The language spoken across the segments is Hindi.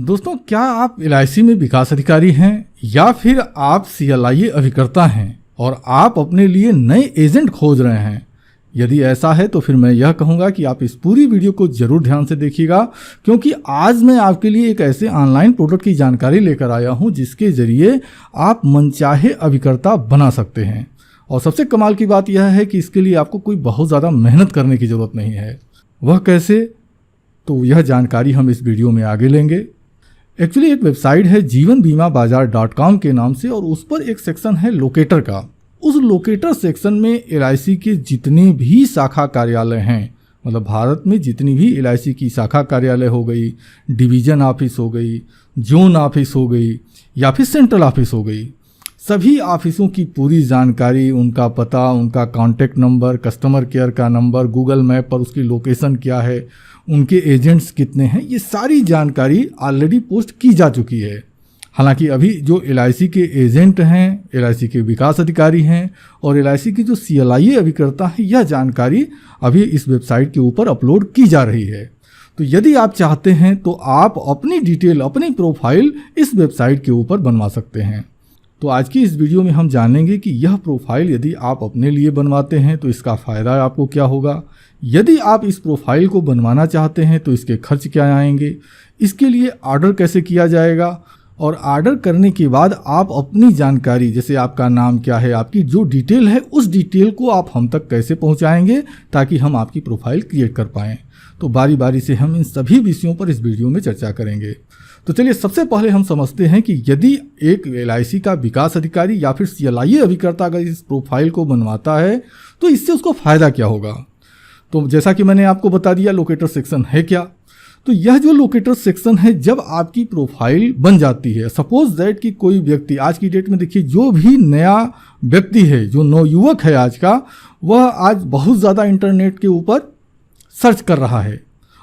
दोस्तों, क्या आप एलआईसी में विकास अधिकारी हैं या फिर आप सीएलआईए अभिकर्ता हैं और आप अपने लिए नए एजेंट खोज रहे हैं? यदि ऐसा है तो फिर मैं यह कहूँगा कि आप इस पूरी वीडियो को जरूर ध्यान से देखिएगा, क्योंकि आज मैं आपके लिए एक ऐसे ऑनलाइन प्रोडक्ट की जानकारी लेकर आया हूँ जिसके जरिए आप मनचाहे अभिकर्ता बना सकते हैं। और सबसे कमाल की बात यह है कि इसके लिए आपको कोई बहुत ज़्यादा मेहनत करने की ज़रूरत नहीं है। वह कैसे? तो यह जानकारी हम इस वीडियो में आगे लेंगे। एक्चुअली एक वेबसाइट है जीवनबीमाबाजार.com के नाम से, और उस पर एक सेक्शन है लोकेटर का। उस लोकेटर सेक्शन में एलआईसी के जितने भी शाखा कार्यालय हैं, मतलब भारत में जितनी भी एलआईसी की शाखा कार्यालय हो गई, डिवीज़न ऑफिस हो गई, जोन ऑफिस हो गई या फिर सेंट्रल ऑफिस हो गई, सभी ऑफिसों की पूरी जानकारी, उनका पता, उनका कॉन्टैक्ट नंबर, कस्टमर केयर का नंबर, गूगल मैप पर उसकी लोकेशन क्या है, उनके एजेंट्स कितने हैं, ये सारी जानकारी ऑलरेडी पोस्ट की जा चुकी है। हालांकि अभी जो एलआईसी के एजेंट हैं, एलआईसी के विकास अधिकारी हैं और एलआईसी के जो सीएलआईए अभिकर्ता हैं, यह जानकारी अभी इस वेबसाइट के ऊपर अपलोड की जा रही है। तो यदि आप चाहते हैं तो आप अपनी डिटेल, अपनी प्रोफाइल इस वेबसाइट के ऊपर बनवा सकते हैं। तो आज की इस वीडियो में हम जानेंगे कि यह प्रोफाइल यदि आप अपने लिए बनवाते हैं तो इसका फ़ायदा आपको क्या होगा, यदि आप इस प्रोफाइल को बनवाना चाहते हैं तो इसके खर्च क्या आएंगे, इसके लिए ऑर्डर कैसे किया जाएगा, और ऑर्डर करने के बाद आप अपनी जानकारी, जैसे आपका नाम क्या है, आपकी जो डिटेल है, उस डिटेल को आप हम तक कैसे पहुंचाएंगे ताकि हम आपकी प्रोफाइल क्रिएट कर पाएँ। तो बारी बारी से हम इन सभी विषयों पर इस वीडियो में चर्चा करेंगे। तो चलिए सबसे पहले हम समझते हैं कि यदि एक एलआईसी का विकास अधिकारी या फिर सीएलआईए अभिकर्ता अगर इस प्रोफाइल को बनवाता है तो इससे उसको फ़ायदा क्या होगा। तो जैसा कि मैंने आपको बता दिया लोकेटर सेक्शन है क्या। तो यह जो लोकेटर सेक्शन है, जब आपकी प्रोफाइल बन जाती है, सपोज दैट कि कोई व्यक्ति आज की डेट में, देखिए जो भी नया व्यक्ति है, जो नवयुवक है आज का, वह आज बहुत ज़्यादा इंटरनेट के ऊपर सर्च कर रहा है,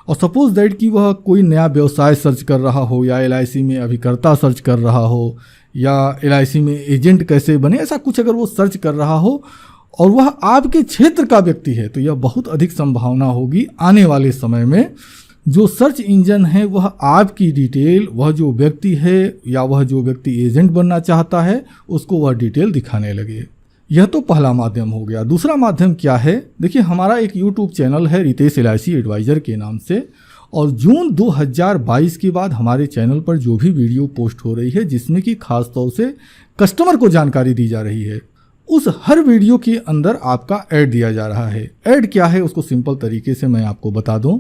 और सपोज दैट कि वह कोई नया व्यवसाय सर्च कर रहा हो, या एलआईसी में अभिकर्ता सर्च कर रहा हो, या एलआईसी में एजेंट कैसे बने, ऐसा कुछ अगर वो सर्च कर रहा हो और वह आपके क्षेत्र का व्यक्ति है, तो यह बहुत अधिक संभावना होगी आने वाले समय में जो सर्च इंजन है वह आपकी डिटेल, वह जो व्यक्ति है या वह जो व्यक्ति एजेंट बनना चाहता है, उसको वह डिटेल दिखाने लगे। यह तो पहला माध्यम हो गया। दूसरा माध्यम क्या है? देखिए हमारा एक यूट्यूब चैनल है रितेश एलआईसी एडवाइज़र के नाम से, और जून 2022 के बाद हमारे चैनल पर जो भी वीडियो पोस्ट हो रही है जिसमें कि खास तौर से कस्टमर को जानकारी दी जा रही है, उस हर वीडियो के अंदर आपका ऐड दिया जा रहा है। ऐड क्या है उसको सिंपल तरीके से मैं आपको बता दूं।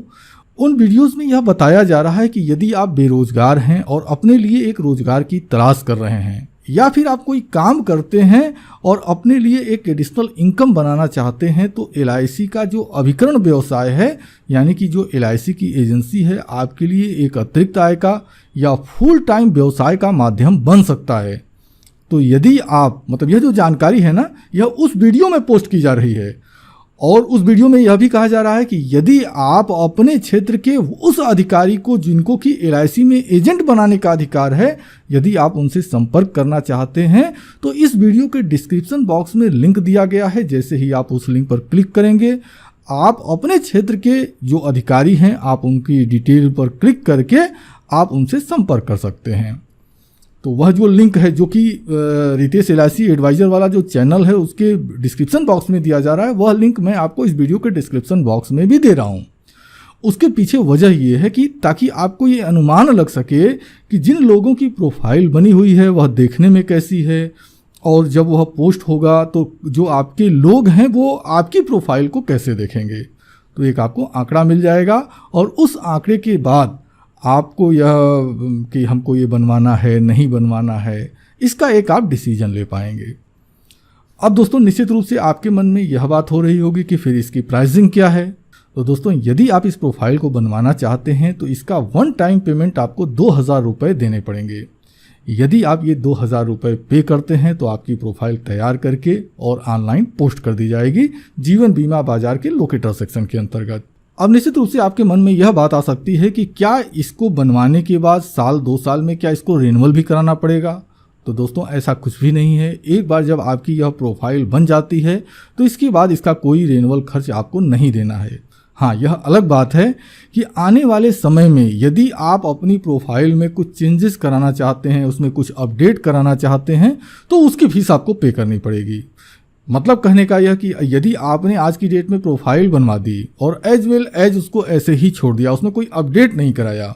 उन वीडियोस में यह बताया जा रहा है कि यदि आप बेरोजगार हैं और अपने लिए एक रोजगार की तलाश कर रहे हैं, या फिर आप कोई काम करते हैं और अपने लिए एक एडिशनल इनकम बनाना चाहते हैं, तो एलआईसी का जो अभिकरण व्यवसाय है, यानी कि जो एलआईसी की एजेंसी है, आपके लिए एक अतिरिक्त आय का या फुल टाइम व्यवसाय का माध्यम बन सकता है। तो यदि आप, मतलब यह जो जानकारी है ना, यह उस वीडियो में पोस्ट की जा रही है, और उस वीडियो में यह भी कहा जा रहा है कि यदि आप अपने क्षेत्र के उस अधिकारी को, जिनको कि एलआईसी में एजेंट बनाने का अधिकार है, यदि आप उनसे संपर्क करना चाहते हैं तो इस वीडियो के डिस्क्रिप्शन बॉक्स में लिंक दिया गया है। जैसे ही आप उस लिंक पर क्लिक करेंगे, आप अपने क्षेत्र के जो अधिकारी हैं, आप उनकी डिटेल पर क्लिक करके आप उनसे संपर्क कर सकते हैं। तो वह जो लिंक है, जो कि रितेश एलआईसी एडवाइज़र वाला जो चैनल है उसके डिस्क्रिप्शन बॉक्स में दिया जा रहा है, वह लिंक मैं आपको इस वीडियो के डिस्क्रिप्शन बॉक्स में भी दे रहा हूं। उसके पीछे वजह ये है कि ताकि आपको ये अनुमान लग सके कि जिन लोगों की प्रोफाइल बनी हुई है वह देखने में कैसी है, और जब वह पोस्ट होगा तो जो आपके लोग हैं वो आपकी प्रोफाइल को कैसे देखेंगे। तो एक आपको आंकड़ा मिल जाएगा, और उस आंकड़े के बाद आपको यह कि हमको ये बनवाना है, नहीं बनवाना है, इसका एक आप डिसीजन ले पाएंगे। अब दोस्तों निश्चित रूप से आपके मन में यह बात हो रही होगी कि फिर इसकी प्राइसिंग क्या है। तो दोस्तों यदि आप इस प्रोफाइल को बनवाना चाहते हैं तो इसका वन टाइम पेमेंट आपको 2000 रुपये देने पड़ेंगे। यदि आप ये 2000 रुपये पे करते हैं तो आपकी प्रोफाइल तैयार करके और ऑनलाइन पोस्ट कर दी जाएगी जीवन बीमा बाजार के लोकेटर सेक्शन के अंतर्गत। अब निश्चित रूप से आपके मन में यह बात आ सकती है कि क्या इसको बनवाने के बाद साल 2 साल में क्या इसको रिन्यूअल भी कराना पड़ेगा। तो दोस्तों ऐसा कुछ भी नहीं है। एक बार जब आपकी यह प्रोफाइल बन जाती है तो इसके बाद इसका कोई रिन्यूअल खर्च आपको नहीं देना है। हाँ, यह अलग बात है कि आने वाले समय में यदि आप अपनी प्रोफाइल में कुछ चेंजेस कराना चाहते हैं, उसमें कुछ अपडेट कराना चाहते हैं, तो उसकी फीस आपको पे करनी पड़ेगी। मतलब कहने का यह कि यदि आपने आज की डेट में प्रोफाइल बनवा दी और एज वेल एज उसको ऐसे ही छोड़ दिया, उसमें कोई अपडेट नहीं कराया,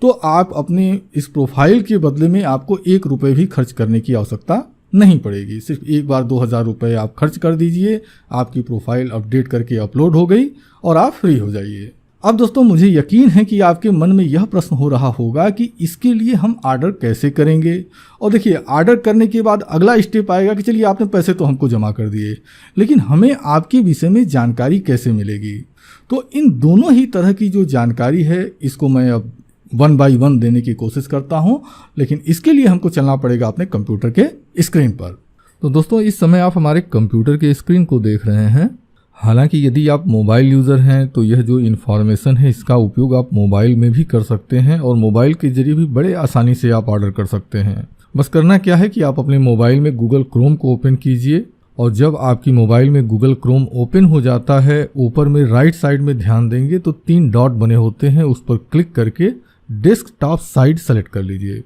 तो आप अपने इस प्रोफाइल के बदले में आपको 1 रुपये भी खर्च करने की आवश्यकता नहीं पड़ेगी। सिर्फ एक बार 2000 रुपये आप खर्च कर दीजिए, आपकी प्रोफाइल अपडेट करके अपलोड हो गई और आप फ्री हो जाइए। अब दोस्तों, मुझे यकीन है कि आपके मन में यह प्रश्न हो रहा होगा कि इसके लिए हम ऑर्डर कैसे करेंगे। और देखिए, ऑर्डर करने के बाद अगला स्टेप आएगा कि चलिए आपने पैसे तो हमको जमा कर दिए, लेकिन हमें आपके विषय में जानकारी कैसे मिलेगी। तो इन दोनों ही तरह की जो जानकारी है, इसको मैं अब 1 बाय 1 देने की कोशिश करता हूं, लेकिन इसके लिए हमको चलना पड़ेगा अपने कंप्यूटर के स्क्रीन पर। तो दोस्तों, इस समय आप हमारे कंप्यूटर के स्क्रीन को देख रहे हैं। हालांकि यदि आप मोबाइल यूज़र हैं तो यह जो इन्फॉर्मेशन है इसका उपयोग आप मोबाइल में भी कर सकते हैं और मोबाइल के जरिए भी बड़े आसानी से आप ऑर्डर कर सकते हैं। बस करना क्या है कि आप अपने मोबाइल में गूगल क्रोम को ओपन कीजिए और जब आपकी मोबाइल में गूगल क्रोम ओपन हो जाता है, ऊपर में राइट साइड में ध्यान देंगे तो 3 डॉट बने होते हैं, उस पर क्लिक करके डेस्कटॉप साइड सेलेक्ट कर लीजिए।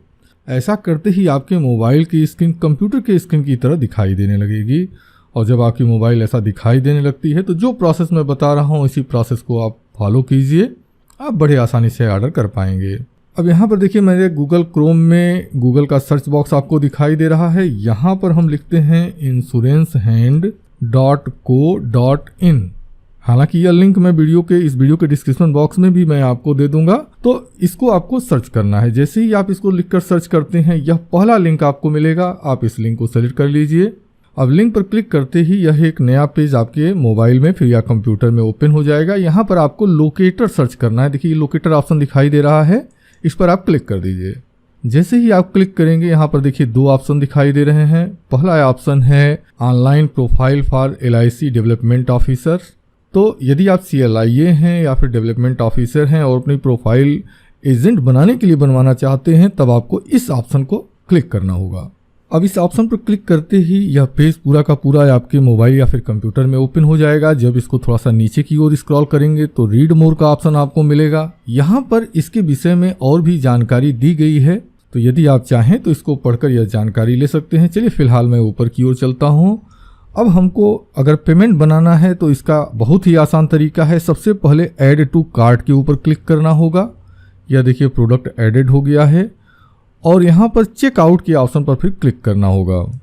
ऐसा करते ही आपके मोबाइल की स्क्रीन कंप्यूटर के स्क्रीन की तरह दिखाई देने लगेगी और जब आपकी मोबाइल ऐसा दिखाई देने लगती है तो जो प्रोसेस मैं बता रहा हूँ इसी प्रोसेस को आप फॉलो कीजिए, आप बड़े आसानी से ऑर्डर कर पाएंगे। अब यहाँ पर देखिए, मेरे गूगल क्रोम में गूगल का सर्च बॉक्स आपको दिखाई दे रहा है। यहाँ पर हम लिखते हैं insurancehand.co.in। हालांकि यह लिंक मैं इस वीडियो के डिस्क्रिप्शन बॉक्स में भी मैं आपको दे दूंगा, तो इसको आपको सर्च करना है। जैसे ही आप इसको लिखकर सर्च करते हैं, यह पहला लिंक आपको मिलेगा, आप इस लिंक को सेलेक्ट कर लीजिए। अब लिंक पर क्लिक करते ही यह एक नया पेज आपके मोबाइल में फिर या कंप्यूटर में ओपन हो जाएगा। यहाँ पर आपको लोकेटर सर्च करना है। देखिए, ये लोकेटर ऑप्शन दिखाई दे रहा है, इस पर आप क्लिक कर दीजिए। जैसे ही आप क्लिक करेंगे, यहाँ पर देखिए 2 ऑप्शन दिखाई दे रहे हैं। पहला ऑप्शन है online profile for LIC development officer. तो यदि आप CLIA हैं या फिर डेवलपमेंट ऑफिसर हैं और अपनी प्रोफाइल एजेंट बनाने के लिए बनवाना चाहते हैं, तब आपको इस ऑप्शन को क्लिक करना होगा। अब इस ऑप्शन पर क्लिक करते ही यह पेज पूरा का पूरा आपके मोबाइल या फिर कंप्यूटर में ओपन हो जाएगा। जब इसको थोड़ा सा नीचे की ओर स्क्रॉल करेंगे तो रीड मोर का ऑप्शन आपको मिलेगा। यहाँ पर इसके विषय में और भी जानकारी दी गई है, तो यदि आप चाहें तो इसको पढ़कर यह जानकारी ले सकते हैं। चलिए फिलहाल मैं ऊपर की ओर चलता हूँ। अब हमको अगर पेमेंट बनाना है तो इसका बहुत ही आसान तरीका है। सबसे पहले ऐड टू कार्ट के ऊपर क्लिक करना होगा। यह देखिए, प्रोडक्ट एडेड हो गया है और यहाँ पर चेकआउट के ऑप्शन पर फिर क्लिक करना होगा।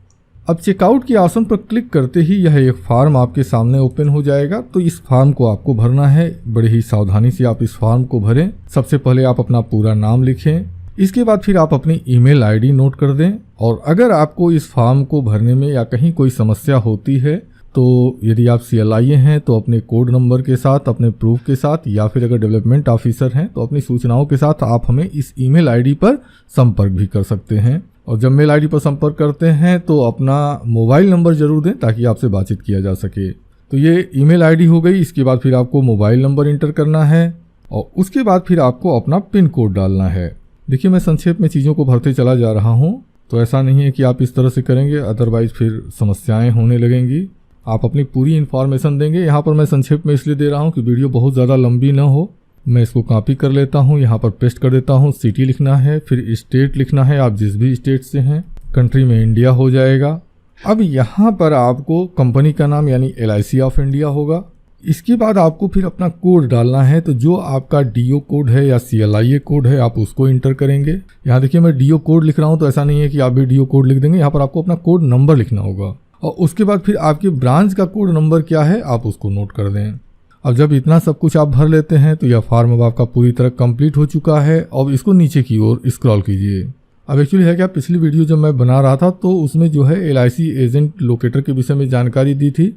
अब चेकआउट के ऑप्शन पर क्लिक करते ही यह एक फॉर्म आपके सामने ओपन हो जाएगा। तो इस फॉर्म को आपको भरना है। बड़े ही सावधानी से आप इस फॉर्म को भरें। सबसे पहले आप अपना पूरा नाम लिखें, इसके बाद फिर आप अपनी ईमेल आईडी नोट कर दें। और अगर आपको इस फॉर्म को भरने में या कहीं कोई समस्या होती है तो यदि आप CLIA हैं तो अपने कोड नंबर के साथ, अपने प्रूफ के साथ, या फिर अगर डेवलपमेंट ऑफिसर हैं तो अपनी सूचनाओं के साथ आप हमें इस ईमेल आईडी पर संपर्क भी कर सकते हैं। और जब मेल आईडी पर संपर्क करते हैं तो अपना मोबाइल नंबर जरूर दें ताकि आपसे बातचीत किया जा सके। तो ये ईमेल आईडी हो गई। इसके बाद फिर आपको मोबाइल नंबर इंटर करना है और उसके बाद फिर आपको अपना पिन कोड डालना है। देखिए, मैं संक्षेप में चीज़ों को भरते चला जा रहा हूँ, तो ऐसा नहीं है कि आप इस तरह से करेंगे, अदरवाइज फिर समस्याएं होने लगेंगी। आप अपनी पूरी इन्फॉर्मेशन देंगे। यहाँ पर मैं संक्षेप में इसलिए दे रहा हूँ कि वीडियो बहुत ज़्यादा लंबी ना हो। मैं इसको कॉपी कर लेता हूँ, यहाँ पर पेस्ट कर देता हूँ। सिटी लिखना है, फिर स्टेट लिखना है, आप जिस भी स्टेट से हैं। कंट्री में इंडिया हो जाएगा। अब यहाँ पर आपको कंपनी का नाम यानी LIC ऑफ इंडिया होगा। इसके बाद आपको फिर अपना कोड डालना है। तो जो आपका DO कोड है या CLIA कोड है, आप उसको इंटर करेंगे। यहाँ देखिए, मैं DO कोड लिख रहा हूँ, तो ऐसा नहीं है कि आप भी DO कोड लिख देंगे। यहाँ पर आपको अपना कोड नंबर लिखना होगा और उसके बाद फिर आपके ब्रांच का कोड नंबर क्या है आप उसको नोट कर दें। अब जब इतना सब कुछ आप भर लेते हैं तो यह फॉर्म अब आपका पूरी तरह कंप्लीट हो चुका है। अब इसको नीचे की ओर स्क्रॉल कीजिए। अब एक्चुअली है क्या, पिछली वीडियो जब मैं बना रहा था तो उसमें जो है LIC एजेंट लोकेटर के विषय में जानकारी दी थी,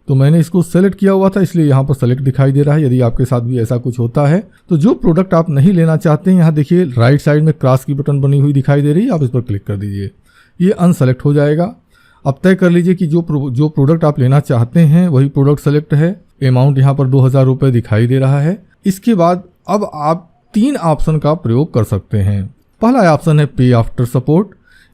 तो मैंने इसको सेलेक्ट किया हुआ था, इसलिए यहाँ पर सेलेक्ट दिखाई दे रहा है। यदि आपके साथ भी ऐसा कुछ होता है तो जो प्रोडक्ट आप नहीं लेना चाहते हैं, यहाँ देखिए राइट साइड में क्रॉस की बटन बनी हुई दिखाई दे रही है, आप इस पर क्लिक कर दीजिए। ये अनसेलेक्ट हो जाएगा। अब तय कर लीजिए कि जो प्रोडक्ट आप लेना चाहते हैं वही प्रोडक्ट सेलेक्ट है। अमाउंट यहाँ पर 2000 रुपये दिखाई दे रहा है। इसके बाद अब आप 3 ऑप्शन का प्रयोग कर सकते हैं। पहला ऑप्शन है पे आफ्टर सपोर्ट।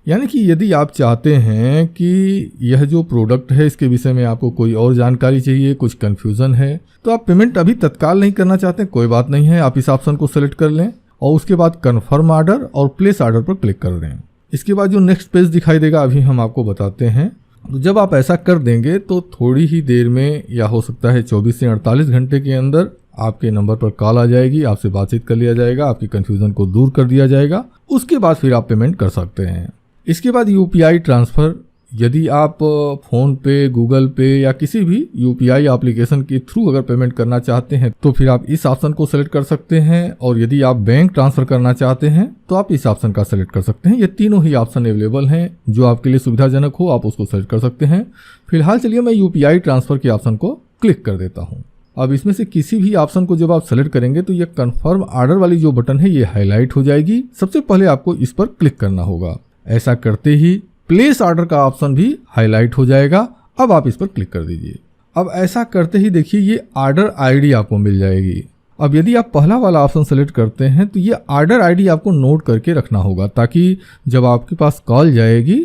यानी कि यदि आप चाहते हैं कि यह जो प्रोडक्ट है इसके विषय में आपको कोई और जानकारी चाहिए, कुछ कन्फ्यूज़न है, तो आप पेमेंट अभी तत्काल नहीं करना चाहते, कोई बात नहीं है, आप इस ऑप्शन को सेलेक्ट कर लें और उसके बाद कन्फर्म ऑर्डर और प्लेस ऑर्डर पर क्लिक कर दें। इसके बाद जो नेक्स्ट पेज दिखाई देगा अभी हम आपको बताते हैं। तो जब आप ऐसा कर देंगे तो थोड़ी ही देर में या हो सकता है 24 से 48 घंटे के अंदर आपके नंबर पर कॉल आ जाएगी, आपसे बातचीत कर लिया जाएगा, आपकी कन्फ्यूज़न को दूर कर दिया जाएगा। उसके बाद फिर आप पेमेंट कर सकते हैं। इसके बाद यूपीआई ट्रांसफ़र, यदि आप फ़ोन पे, गूगल पे या किसी भी यूपीआई एप्लीकेशन के थ्रू अगर पेमेंट करना चाहते हैं तो फिर आप इस ऑप्शन को सेलेक्ट कर सकते हैं, और यदि आप बैंक ट्रांसफ़र करना चाहते हैं तो आप इस ऑप्शन का सेलेक्ट कर सकते हैं। ये तीनों ही ऑप्शन अवेलेबल हैं, जो आपके लिए सुविधाजनक हो आप उसको सेलेक्ट कर सकते हैं। फिलहाल चलिए मैं यूपीआई ट्रांसफ़र के ऑप्शन को क्लिक कर देता हूँ। अब इसमें से किसी भी ऑप्शन को जब आप सेलेक्ट करेंगे तो ये कन्फर्म ऑर्डर वाली जो बटन है ये हाईलाइट हो जाएगी। सबसे पहले आपको इस पर क्लिक करना होगा। ऐसा करते ही प्लेस ऑर्डर का ऑप्शन भी हाईलाइट हो जाएगा। अब आप इस पर क्लिक कर दीजिए। अब ऐसा करते ही देखिए ये ऑर्डर आईडी आपको मिल जाएगी। अब यदि आप पहला वाला ऑप्शन सेलेक्ट करते हैं तो ये ऑर्डर आईडी आपको नोट करके रखना होगा, ताकि जब आपके पास कॉल जाएगी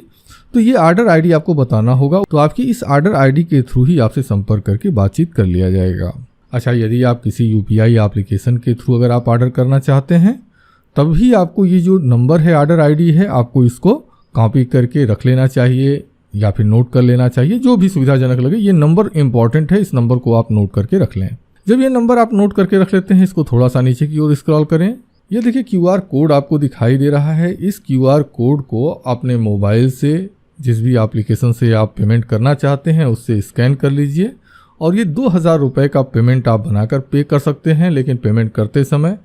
तो ये ऑर्डर आईडी आपको बताना होगा। तो आपकी इस ऑर्डर आईडी के थ्रू ही आपसे संपर्क करके बातचीत कर लिया जाएगा। अच्छा, यदि आप किसी यूपीआई एप्लीकेशन के थ्रू अगर आप ऑर्डर करना चाहते हैं तब भी आपको ये जो नंबर है, ऑर्डर आईडी है, आपको इसको कॉपी करके रख लेना चाहिए या फिर नोट कर लेना चाहिए, जो भी सुविधाजनक लगे। ये नंबर इंपॉर्टेंट है, इस नंबर को आप नोट करके रख लें। जब ये नंबर आप नोट करके रख लेते हैं, इसको थोड़ा सा नीचे की ओर स्क्रॉल करें। ये देखिए क्यूआर कोड आपको दिखाई दे रहा है। इस क्यूआर कोड को अपने मोबाइल से, जिस भी एप्लीकेशन से आप पेमेंट करना चाहते हैं उससे स्कैन कर लीजिए, और ये 2000 रुपये का पेमेंट आप बनाकर पे कर सकते हैं। लेकिन पेमेंट करते समय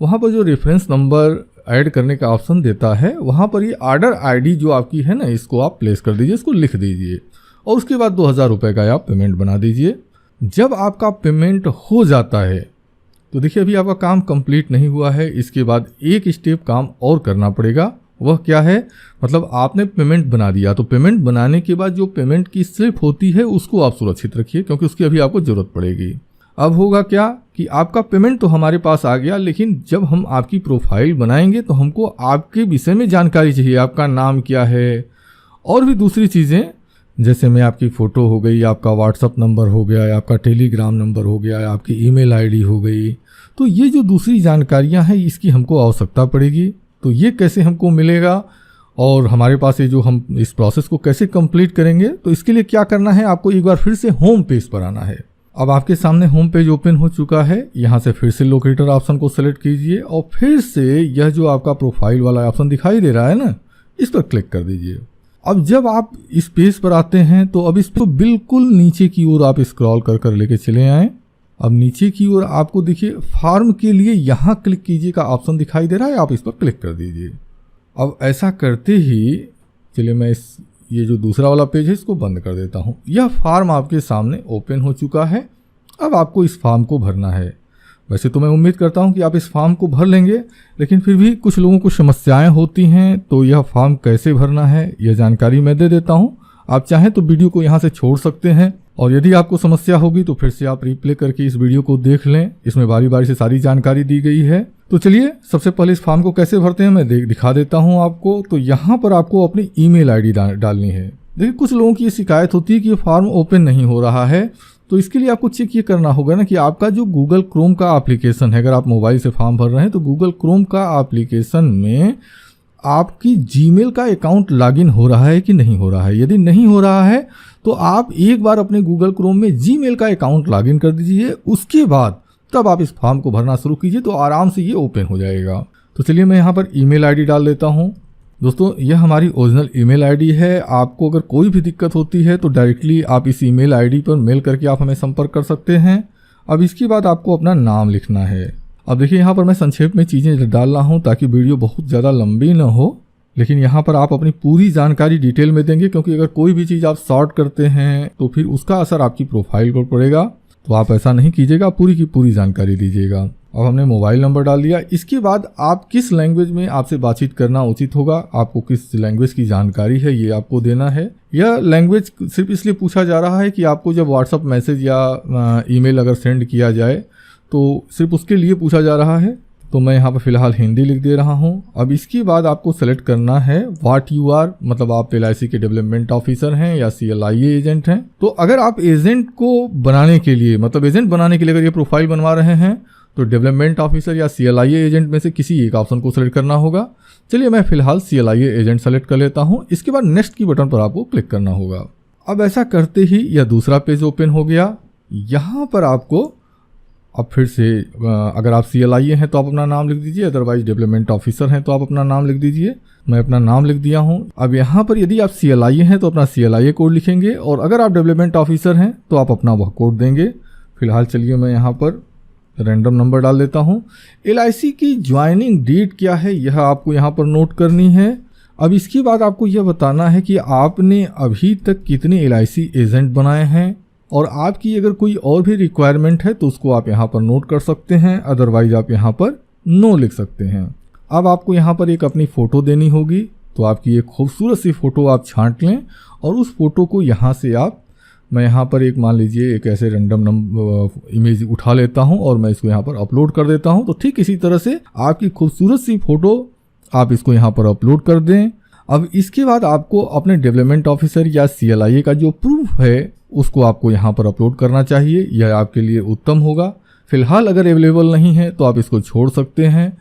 वहाँ पर जो रेफरेंस नंबर ऐड करने का ऑप्शन देता है, वहाँ पर ये ऑर्डर आईडी जो आपकी है ना, इसको आप प्लेस कर दीजिए, इसको लिख दीजिए और उसके बाद 2000 रुपये का आप पेमेंट बना दीजिए। जब आपका पेमेंट हो जाता है तो देखिए अभी आपका काम कंप्लीट नहीं हुआ है। इसके बाद एक स्टेप काम और करना पड़ेगा। वह क्या है, मतलब आपने पेमेंट बना दिया, तो पेमेंट बनाने के बाद जो पेमेंट की स्लिप होती है उसको आप सुरक्षित रखिए, क्योंकि उसकी अभी आपको ज़रूरत पड़ेगी। अब होगा क्या कि आपका पेमेंट तो हमारे पास आ गया, लेकिन जब हम आपकी प्रोफाइल बनाएंगे तो हमको आपके विषय में जानकारी चाहिए। आपका नाम क्या है और भी दूसरी चीज़ें, जैसे में आपकी फ़ोटो हो गई, आपका व्हाट्सअप नंबर हो गया, आपका टेलीग्राम नंबर हो गया, आपकी ईमेल आईडी हो गई। तो ये जो दूसरी जानकारियां हैं इसकी हमको आवश्यकता पड़ेगी। तो ये कैसे हमको मिलेगा और हमारे पास ये जो हम इस प्रोसेस को कैसे कंप्लीट करेंगे, तो इसके लिए क्या करना है, आपको एक बार फिर से होम पेज पर आना है। अब आपके सामने होम पेज ओपन हो चुका है। यहाँ से फिर से लोकेटर ऑप्शन को सेलेक्ट कीजिए और फिर से यह जो आपका प्रोफाइल वाला ऑप्शन दिखाई दे रहा है ना, इस पर क्लिक कर दीजिए। अब जब आप इस पेज पर आते हैं तो अब इस पर बिल्कुल नीचे की ओर आप स्क्रॉल कर कर लेके चले आएँ। अब नीचे की ओर आपको देखिए फॉर्म के लिए यहाँ क्लिक कीजिए का ऑप्शन दिखाई दे रहा है, आप इस पर क्लिक कर दीजिए। अब ऐसा करते ही चलिए मैं ये जो दूसरा वाला पेज है इसको बंद कर देता हूँ। यह फॉर्म आपके सामने ओपन हो चुका है। अब आपको इस फॉर्म को भरना है। वैसे तो मैं उम्मीद करता हूँ कि आप इस फॉर्म को भर लेंगे, लेकिन फिर भी कुछ लोगों को समस्याएं होती हैं, तो यह फॉर्म कैसे भरना है यह जानकारी मैं दे देता हूँ। आप चाहें तो वीडियो को यहाँ से छोड़ सकते हैं, और यदि आपको समस्या होगी तो फिर से आप रिप्ले करके इस वीडियो को देख लें। इसमें बारी बारी से सारी जानकारी दी गई है। तो चलिए सबसे पहले इस फॉर्म को कैसे भरते हैं मैं दिखा देता हूं आपको। तो यहाँ पर आपको अपनी ईमेल आईडी डालनी है। देखिए कुछ लोगों की ये शिकायत होती है कि ये फॉर्म ओपन नहीं हो रहा है, तो इसके लिए आपको चेक ये करना होगा ना कि आपका जो गूगल क्रोम का एप्लीकेशन है, अगर आप मोबाइल से फॉर्म भर रहे हैं तो गूगल क्रोम का एप्लीकेशन में आपकी जीमेल का अकाउंट लॉगिन हो रहा है कि नहीं हो रहा है। यदि नहीं हो रहा है तो आप एक बार अपने गूगल क्रोम में जीमेल का अकाउंट लॉगिन कर दीजिए, उसके बाद तब आप इस फॉर्म को भरना शुरू कीजिए, तो आराम से ये ओपन हो जाएगा। तो चलिए मैं यहाँ पर ईमेल आईडी डाल देता हूँ। दोस्तों यह हमारी ओरिजिनल ईमेल आईडी है। आपको अगर कोई भी दिक्कत होती है तो डायरेक्टली आप इस ईमेल आईडी पर मेल करके आप हमें संपर्क कर सकते हैं। अब इसके बाद आपको अपना नाम लिखना है। अब देखिए यहाँ पर मैं संक्षेप में चीज़ें डाल रहा हूँ ताकि वीडियो बहुत ज़्यादा लंबी ना हो, लेकिन यहाँ पर आप अपनी पूरी जानकारी डिटेल में देंगे, क्योंकि अगर कोई भी चीज़ आप शॉर्ट करते हैं तो फिर उसका असर आपकी प्रोफाइल पर पड़ेगा। तो आप ऐसा नहीं कीजिएगा, पूरी की पूरी जानकारी दीजिएगा। अब हमने मोबाइल नंबर डाल दिया। इसके बाद आप किस लैंग्वेज में आपसे बातचीत करना उचित होगा, आपको किस लैंग्वेज की जानकारी है ये आपको देना है। यह लैंग्वेज सिर्फ इसलिए पूछा जा रहा है कि आपको जब व्हाट्सअप मैसेज या ईमेल अगर सेंड किया जाए तो सिर्फ उसके लिए पूछा जा रहा है। तो मैं यहाँ पर फिलहाल हिंदी लिख दे रहा हूँ। अब इसके बाद आपको सेलेक्ट करना है व्हाट यू आर, मतलब आप LIC के डेवलपमेंट ऑफिसर हैं या CLIA एजेंट हैं। तो अगर आप एजेंट को बनाने के लिए, मतलब एजेंट बनाने के लिए अगर ये प्रोफाइल बनवा रहे हैं तो डेवलपमेंट ऑफिसर या CLIA एजेंट में से किसी एक ऑप्शन को सेलेक्ट करना होगा। चलिए मैं फिलहाल CLIA एजेंट सेलेक्ट कर लेता हूँ। इसके बाद नेक्स्ट की बटन पर आपको क्लिक करना होगा। अब ऐसा करते ही यह दूसरा पेज ओपन हो गया। यहाँ पर आपको अब फिर से अगर आप CLIA हैं तो आप अपना नाम लिख दीजिए, अदरवाइज डेवलपमेंट ऑफिसर हैं तो आप अपना नाम लिख दीजिए। मैं अपना नाम लिख दिया हूँ। अब यहाँ पर यदि आप CLIA हैं तो अपना CLIA कोड लिखेंगे और अगर आप डेवलपमेंट ऑफिसर हैं तो आप अपना वह कोड देंगे। फिलहाल चलिए मैं यहाँ पर रैंडम नंबर डाल देता हूँ। LIC की ज्वाइनिंग डेट क्या है यह आपको यहाँ पर नोट करनी है। अब इसके बाद आपको यह बताना है कि आपने अभी तक कितने LIC एजेंट बनाए हैं और आपकी अगर कोई और भी रिक्वायरमेंट है तो उसको आप यहाँ पर नोट कर सकते हैं, अदरवाइज आप यहाँ पर नो लिख सकते हैं। अब आपको यहाँ पर एक अपनी फ़ोटो देनी होगी, तो आपकी एक खूबसूरत सी फ़ोटो आप छांट लें और उस फ़ोटो को यहाँ से मैं यहाँ पर एक मान लीजिए एक ऐसे रैंडम इमेज उठा लेता हूँ और मैं इसको यहाँ पर अपलोड कर देता हूँ। तो ठीक इसी तरह से आपकी खूबसूरत सी फ़ोटो आप इसको यहाँ पर अपलोड कर दें। अब इसके बाद आपको अपने डेवलपमेंट ऑफिसर या CLIA का जो प्रूफ है उसको आपको यहाँ पर अपलोड करना चाहिए, यह आपके लिए उत्तम होगा। फिलहाल अगर अवेलेबल नहीं है तो आप इसको छोड़ सकते हैं,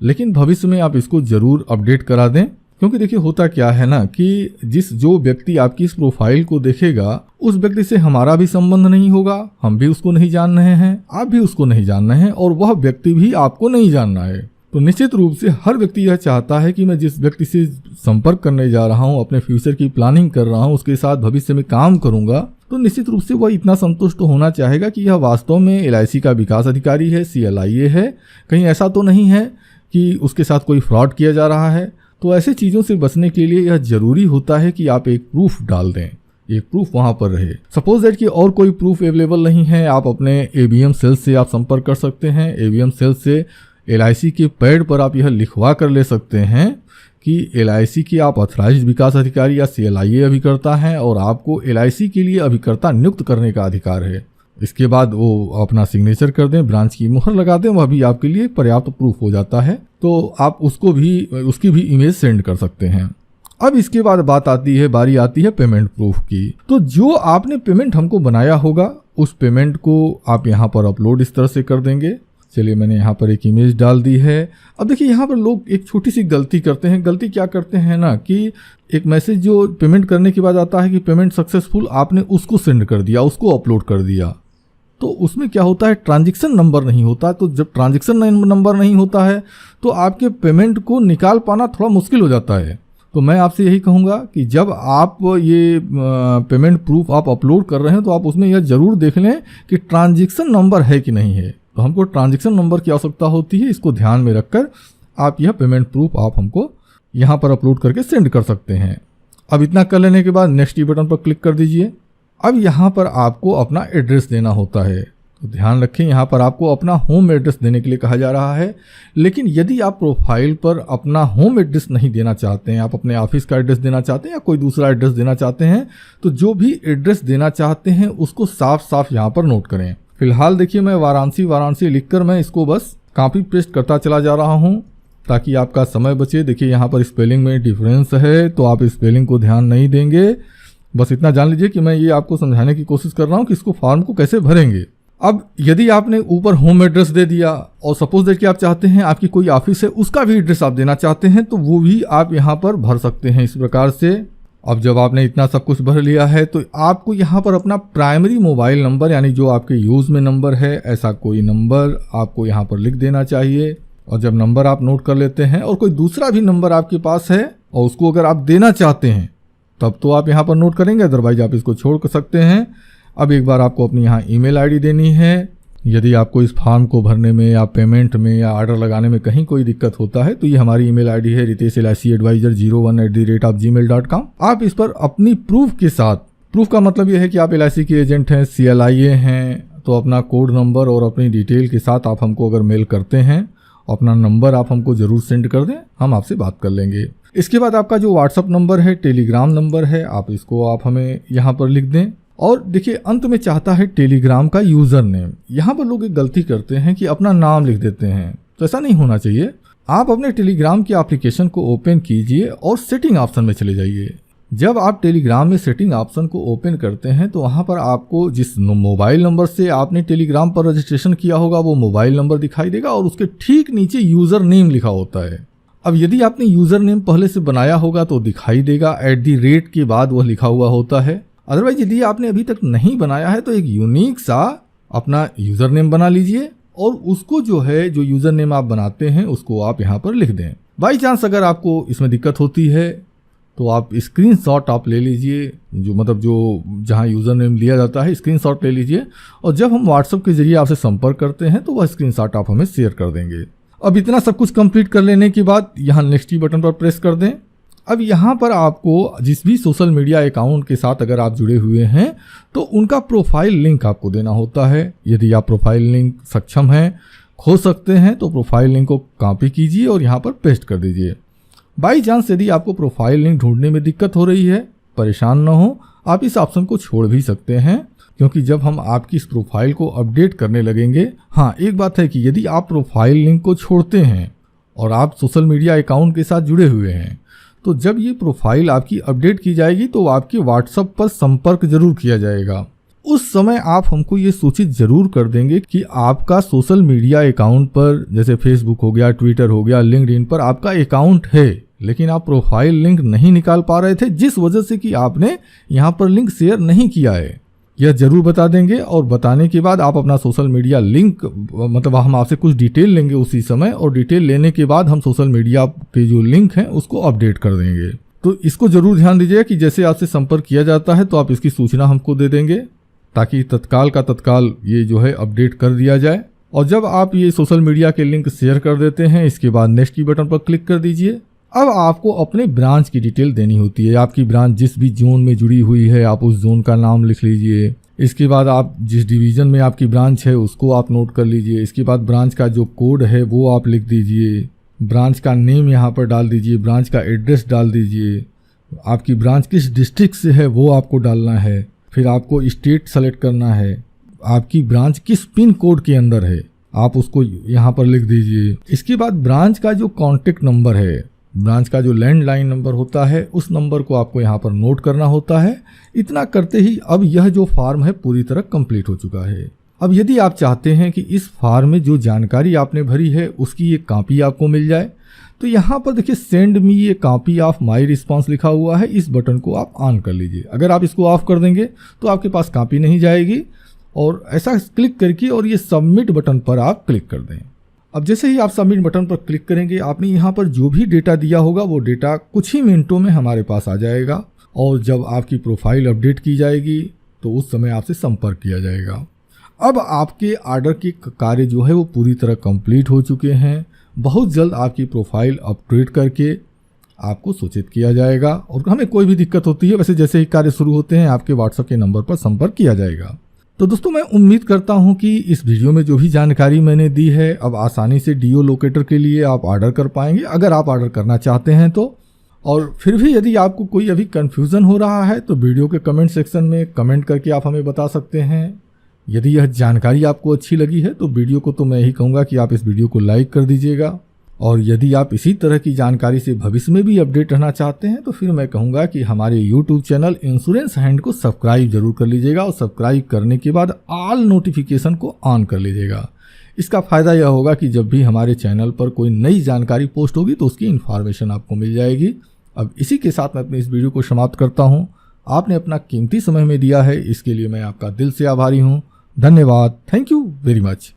लेकिन भविष्य में आप इसको ज़रूर अपडेट करा दें, क्योंकि देखिए होता क्या है ना कि जो व्यक्ति आपकी इस प्रोफाइल को देखेगा उस व्यक्ति से हमारा भी संबंध नहीं होगा, हम भी उसको नहीं जान रहे हैं, आप भी उसको नहीं जान रहे हैं और वह व्यक्ति भी आपको नहीं जानना है। तो निश्चित रूप से हर व्यक्ति यह चाहता है कि मैं जिस व्यक्ति से संपर्क करने जा रहा हूँ, अपने फ्यूचर की प्लानिंग कर रहा हूँ, उसके साथ भविष्य में काम करूंगा, तो निश्चित रूप से वह इतना संतुष्ट होना चाहेगा कि यह वास्तव में LIC का विकास अधिकारी है, CLIA है, कहीं ऐसा तो नहीं है कि उसके साथ कोई फ्रॉड किया जा रहा है। तो ऐसे चीज़ों से बचने के लिए यह जरूरी होता है कि आप एक प्रूफ डाल दें, एक प्रूफ वहाँ पर रहे। सपोज दैट कि और कोई प्रूफ अवेलेबल नहीं है, आप अपने ABM सेल से आप संपर्क कर सकते हैं। ABM सेल से LIC के पैड पर आप यह लिखवा कर ले सकते हैं कि LIC की आप ऑथराइज्ड विकास अधिकारी या CLIA अभिकर्ता हैं और आपको LIC के लिए अभिकर्ता नियुक्त करने का अधिकार है। इसके बाद वो अपना सिग्नेचर कर दें, ब्रांच की मुहर लगा दें, वह भी आपके लिए पर्याप्त प्रूफ हो जाता है। तो आप उसकी भी इमेज सेंड कर सकते हैं। अब इसके बाद बारी आती है पेमेंट प्रूफ की। तो जो आपने पेमेंट हमको बनाया होगा उस पेमेंट को आप यहाँ पर अपलोड इस तरह से कर देंगे। चलिए मैंने यहाँ पर एक इमेज डाल दी है। अब देखिए यहाँ पर लोग एक छोटी सी गलती करते हैं। गलती क्या करते हैं ना कि एक मैसेज जो पेमेंट करने के बाद आता है कि पेमेंट सक्सेसफुल, आपने उसको सेंड कर दिया, उसको अपलोड कर दिया। तो उसमें क्या होता है, ट्रांजैक्शन नंबर नहीं होता। तो जब ट्रांजैक्शन नंबर नहीं होता है तो आपके पेमेंट को निकाल पाना थोड़ा मुश्किल हो जाता है। तो मैं आपसे यही कहूँगा कि जब आप ये पेमेंट प्रूफ आप अपलोड कर रहे हैं तो आप उसमें यह ज़रूर देख लें कि ट्रांजैक्शन नंबर है कि नहीं है। तो हमको ट्रांजैक्शन नंबर की आवश्यकता होती है, इसको ध्यान में रखकर आप यह पेमेंट प्रूफ आप हमको यहाँ पर अपलोड करके सेंड कर सकते हैं। अब इतना कर लेने के बाद नेक्स्ट बटन पर क्लिक कर दीजिए। अब यहाँ पर आपको अपना एड्रेस देना होता है। तो ध्यान रखें यहाँ पर आपको अपना होम एड्रेस देने के लिए कहा जा रहा है। लेकिन यदि आप प्रोफाइल पर अपना होम एड्रेस नहीं देना चाहते हैं, आप अपने ऑफिस का एड्रेस देना चाहते हैं या कोई दूसरा एड्रेस देना चाहते हैं, तो जो भी एड्रेस देना चाहते हैं उसको साफ साफ यहाँ पर नोट करें। फिलहाल देखिए मैं वाराणसी लिखकर मैं इसको बस कॉपी पेस्ट करता चला जा रहा हूँ ताकि आपका समय बचे। देखिए यहाँ पर स्पेलिंग में डिफरेंस है तो आप स्पेलिंग को ध्यान नहीं देंगे। बस इतना जान लीजिए कि मैं ये आपको समझाने की कोशिश कर रहा हूँ कि इसको फॉर्म को कैसे भरेंगे। अब यदि आपने ऊपर होम एड्रेस दे दिया और सपोज दैट कि आप चाहते हैं आपकी कोई ऑफिस है उसका भी एड्रेस आप देना चाहते हैं तो वो भी आप यहाँ पर भर सकते हैं इस प्रकार से। अब जब आपने इतना सब कुछ भर लिया है तो आपको यहाँ पर अपना प्राइमरी मोबाइल नंबर यानी जो आपके यूज़ में नंबर है ऐसा कोई नंबर आपको यहाँ पर लिख देना चाहिए। और जब नंबर आप नोट कर लेते हैं और कोई दूसरा भी नंबर आपके पास है और उसको अगर आप देना चाहते हैं तब तो आप यहाँ पर नोट करेंगे, अदरवाइज आप इसको छोड़ सकते हैं। अब एक बार आपको अपनी यहाँ ईमेल आईडी देनी है। यदि आपको इस फॉर्म को भरने में या पेमेंट में या ऑर्डर लगाने में कहीं कोई दिक्कत होता है तो ये हमारी ईमेल आईडी है riteshLICadvisor01@gmail.com। आप इस पर अपनी प्रूफ के साथ, प्रूफ का मतलब ये है कि आप LIC के एजेंट हैं, CLIA हैं, तो अपना कोड नंबर और अपनी डिटेल के साथ आप हमको अगर मेल करते हैं, अपना नंबर आप हमको ज़रूर सेंड कर दें, हम आपसे बात कर लेंगे। इसके बाद आपका जो व्हाट्सअप नंबर है, टेलीग्राम नंबर है, आप इसको आप हमें यहाँ पर लिख दें। और देखिए अंत में चाहता है टेलीग्राम का यूज़र नेम। यहाँ पर लोग एक गलती करते हैं कि अपना नाम लिख देते हैं। तो ऐसा नहीं होना चाहिए। आप अपने टेलीग्राम की एप्लीकेशन को ओपन कीजिए और सेटिंग ऑप्शन में चले जाइए। जब आप टेलीग्राम में सेटिंग ऑप्शन को ओपन करते हैं तो वहाँ पर आपको जिस मोबाइल नंबर से आपने टेलीग्राम पर रजिस्ट्रेशन किया होगा वो मोबाइल नंबर दिखाई देगा और उसके ठीक नीचे यूज़र नेम लिखा होता है। अब यदि आपने यूज़र नेम पहले से बनाया होगा तो दिखाई देगा, @ के बाद वह लिखा हुआ होता है। अदरवाइज यदि आपने अभी तक नहीं बनाया है तो एक यूनिक सा अपना यूज़र नेम बना लीजिए और उसको जो यूज़र नेम आप बनाते हैं उसको आप यहाँ पर लिख दें। बाई चांस अगर आपको इसमें दिक्कत होती है तो आप स्क्रीनशॉट आप ले लीजिए, जो जहाँ यूज़र नेम लिया जाता है स्क्रीनशॉट ले लीजिए और जब हम व्हाट्सएप के जरिए आपसे संपर्क करते हैं तो वह स्क्रीनशॉट आप हमें शेयर कर देंगे। अब इतना सब कुछ कंप्लीट कर लेने के बाद यहाँ नेक्स्ट बटन पर प्रेस कर दें। अब यहाँ पर आपको जिस भी सोशल मीडिया अकाउंट के साथ अगर आप जुड़े हुए हैं तो उनका प्रोफाइल लिंक आपको देना होता है। यदि आप प्रोफाइल लिंक सक्षम हैं, खोज सकते हैं तो प्रोफाइल लिंक को कॉपी कीजिए और यहाँ पर पेस्ट कर दीजिए। बाई चांस यदि आपको प्रोफाइल लिंक ढूंढने में दिक्कत हो रही है, परेशान न हो, आप इस ऑप्शन को छोड़ भी सकते हैं क्योंकि जब हम आपकी इस प्रोफाइल को अपडेट करने लगेंगे, हाँ एक बात है कि यदि आप प्रोफाइल लिंक को छोड़ते हैं और आप सोशल मीडिया अकाउंट के साथ जुड़े हुए हैं तो जब ये प्रोफाइल आपकी अपडेट की जाएगी तो आपके व्हाट्सएप पर संपर्क जरूर किया जाएगा। उस समय आप हमको ये सूचित जरूर कर देंगे कि आपका सोशल मीडिया अकाउंट पर जैसे फेसबुक हो गया, ट्विटर हो गया, लिंक्डइन पर आपका अकाउंट है लेकिन आप प्रोफाइल लिंक नहीं निकाल पा रहे थे जिस वजह से कि आपने यहाँ पर लिंक शेयर नहीं किया है। यह जरूर बता देंगे और बताने के बाद आप अपना सोशल मीडिया लिंक हम आपसे कुछ डिटेल लेंगे उसी समय और डिटेल लेने के बाद हम सोशल मीडिया के जो लिंक हैं उसको अपडेट कर देंगे। तो इसको जरूर ध्यान दीजिए कि जैसे आपसे संपर्क किया जाता है तो आप इसकी सूचना हमको दे देंगे ताकि तत्काल का तत्काल ये अपडेट कर दिया जाए। और जब आप ये सोशल मीडिया के लिंक शेयर कर देते हैं इसके बाद नेक्स्ट की बटन पर क्लिक कर दीजिए। अब आपको अपने ब्रांच की डिटेल देनी होती है। आपकी ब्रांच जिस भी जोन में जुड़ी हुई है आप उस जोन का नाम लिख लीजिए। इसके बाद आप जिस डिवीज़न में आपकी ब्रांच है उसको आप नोट कर लीजिए। इसके बाद ब्रांच का जो कोड है वो आप लिख दीजिए। ब्रांच का नेम यहाँ पर डाल दीजिए, ब्रांच का एड्रेस डाल दीजिए। आपकी ब्रांच किस डिस्ट्रिक्ट से है वो आपको डालना है। फिर आपको स्टेट सेलेक्ट करना है। आपकी ब्रांच किस पिन कोड के अंदर है आप उसको यहाँ पर लिख दीजिए। इसके बाद ब्रांच का जो कॉन्टेक्ट नंबर है, ब्रांच का जो लैंडलाइन नंबर होता है उस नंबर को आपको यहाँ पर नोट करना होता है। इतना करते ही अब यह जो फॉर्म है पूरी तरह कंप्लीट हो चुका है। अब यदि आप चाहते हैं कि इस फॉर्म में जो जानकारी आपने भरी है उसकी एक कॉपी आपको मिल जाए तो यहाँ पर देखिए सेंड मी ये कॉपी ऑफ माई रिस्पॉन्स लिखा हुआ है, इस बटन को आप ऑन कर लीजिए। अगर आप इसको ऑफ कर देंगे तो आपके पास कॉपी नहीं जाएगी और ऐसा क्लिक करके और ये सबमिट बटन पर आप क्लिक कर दें। अब जैसे ही आप सबमिट बटन पर क्लिक करेंगे आपने यहाँ पर जो भी डेटा दिया होगा वो डेटा कुछ ही मिनटों में हमारे पास आ जाएगा और जब आपकी प्रोफाइल अपडेट की जाएगी तो उस समय आपसे संपर्क किया जाएगा। अब आपके ऑर्डर के कार्य जो है वो पूरी तरह कंप्लीट हो चुके हैं। बहुत जल्द आपकी प्रोफाइल अपडेट करके आपको सूचित किया जाएगा और हमें कोई भी दिक्कत होती है वैसे जैसे ही कार्य शुरू होते हैं आपके व्हाट्सएप के नंबर पर संपर्क किया जाएगा। तो दोस्तों मैं उम्मीद करता हूं कि इस वीडियो में जो भी जानकारी मैंने दी है अब आसानी से डीओ लोकेटर के लिए आप ऑर्डर कर पाएंगे अगर आप ऑर्डर करना चाहते हैं तो। और फिर भी यदि आपको कोई अभी कन्फ्यूज़न हो रहा है तो वीडियो के कमेंट सेक्शन में कमेंट करके आप हमें बता सकते हैं। यदि यह जानकारी आपको अच्छी लगी है तो वीडियो को तो मैं यही कहूँगा कि आप इस वीडियो को लाइक कर दीजिएगा और यदि आप इसी तरह की जानकारी से भविष्य में भी अपडेट रहना चाहते हैं तो फिर मैं कहूँगा कि हमारे YouTube चैनल इंश्योरेंस हैंड को सब्सक्राइब जरूर कर लीजिएगा और सब्सक्राइब करने के बाद ऑल नोटिफिकेशन को ऑन कर लीजिएगा। इसका फ़ायदा यह होगा कि जब भी हमारे चैनल पर कोई नई जानकारी पोस्ट होगी तो उसकी इन्फॉर्मेशन आपको मिल जाएगी। अब इसी के साथ मैं अपनी इस वीडियो को समाप्त करता हूँ। आपने अपना कीमती समय में दिया है इसके लिए मैं आपका दिल से आभारी हूँ। धन्यवाद। Thank you very much.